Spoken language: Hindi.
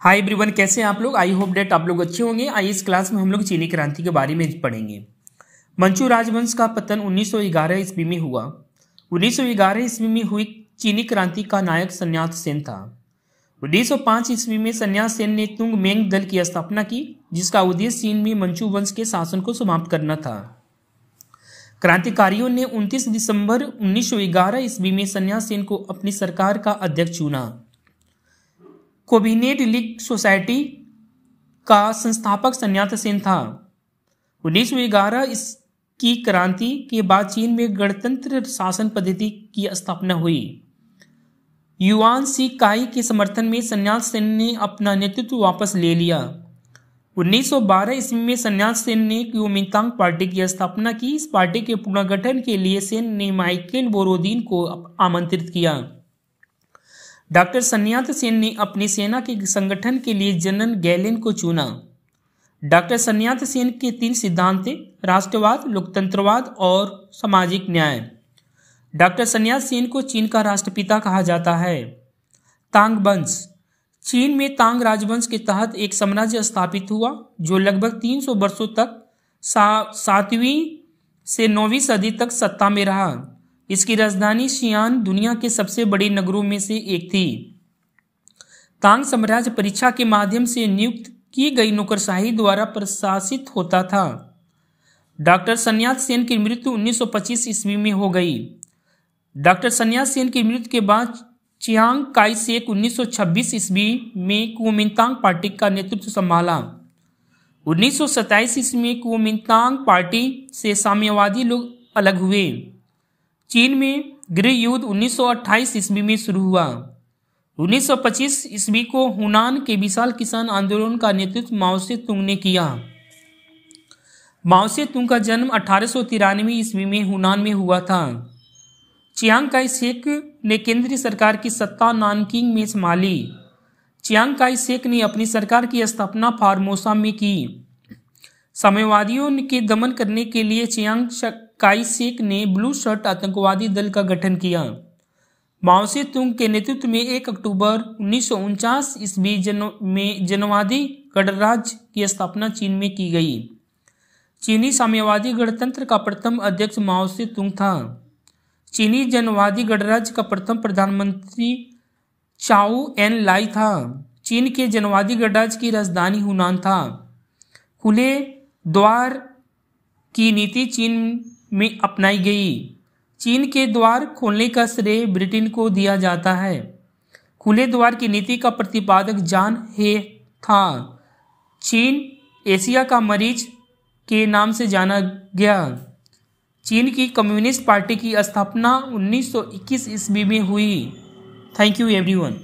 हाय एवरीवन, कैसे हैं आप लोग। आई होप डेट आप लोग अच्छे होंगे। आई इस क्लास में हम लोग चीनी क्रांति के बारे में पढ़ेंगे। मंचू राजवंश का पतन 1911 ईस्वी में हुआ। 1911 ईस्वी में हुई चीनी क्रांति का नायक सन्यात सेन था। 1905 ईस्वी में सन्यात सेन ने तुंग मेंग दल की स्थापना की, जिसका उद्देश्य चीन में मंचू वंश के शासन को समाप्त करना था। क्रांतिकारियों ने 29 दिसंबर 1911 ईस्वी में सन्यात सेन को अपनी सरकार का अध्यक्ष चुना। कोबिनेट लीग सोसाइटी का संस्थापक सन्यात सेन था। 1911 की क्रांति के बाद चीन में गणतंत्र शासन पद्धति की स्थापना हुई। युआन सी काई के समर्थन में सन्यात सेन ने अपना नेतृत्व वापस ले लिया। 1912 ईस्वी में सन्यात सेन ने क्योमिंतांग पार्टी की स्थापना की। इस पार्टी के पुनर्गठन के लिए सेन ने माइकल बोरोदीन को आमंत्रित किया। डॉक्टर सन्यात सेन ने अपनी सेना के संगठन के लिए जनरल गैलेन को चुना। डॉक्टर सन्यात सेन के 3 सिद्धांत थे: राष्ट्रवाद, लोकतंत्रवाद और सामाजिक न्याय। डॉक्टर सन्यात सेन को चीन का राष्ट्रपिता कहा जाता है। तांग वंश। चीन में तांग राजवंश के तहत एक साम्राज्य स्थापित हुआ जो लगभग 300 वर्षों तक 7वीं से 9वीं सदी तक सत्ता में रहा। इसकी राजधानी शियान दुनिया के सबसे बड़े नगरों में से एक थी। तांग साम्राज्य परीक्षा के माध्यम से नियुक्त की गई नौकरशाही द्वारा प्रशासित होता था। डॉक्टर सन्यात सेन की मृत्यु 1925 ईस्वी में हो गई। डॉक्टर सन्यात सेन की मृत्यु के बाद चियांग काई शेक 1926 ईस्वी में कुओमिंतांग पार्टी का नेतृत्व संभाला। 1927 ईस्वी में कुओमिंतांग पार्टी से साम्यवादी लोग अलग हुए। चीन में गृह युद्ध 1928 ईस्वी में शुरू हुआ। 1925 ईस्वी को हुनान के विशाल किसान आंदोलन का नेतृत्व माओ से तुंग ने किया। माओ से तुंग का जन्म 1893 ईस्वी में हुनान में हुआ था। चियांग काई शेक ने केंद्रीय सरकार की सत्ता नानकिंग में संभाली। चियांग काई शेक ने अपनी सरकार की स्थापना फार्मोसा में की। साम्यवादियों के दमन करने के लिए चियांग काई शेक ने ब्लू शर्ट आतंकवादी दल का गठन किया। माओ से तुंग के नेतृत्व में 1 अक्टूबर 1949 ईस्वी में जनवादी गणराज्य की स्थापना चीन में की गई। चीनी साम्यवादी गणतंत्र का प्रथम अध्यक्ष माओ से तुंग था। चीनी जनवादी गणराज्य का प्रथम प्रधानमंत्री चाओ एन लाई था। चीन के जनवादी गणराज्य की राजधानी हुनान था। खुले द्वार की नीति चीन में अपनाई गई। चीन के द्वार खोलने का श्रेय ब्रिटेन को दिया जाता है। खुले द्वार की नीति का प्रतिपादक जॉन हे था। चीन एशिया का मरीज के नाम से जाना गया। चीन की कम्युनिस्ट पार्टी की स्थापना 1921 ईस्वी में हुई। Thank you everyone.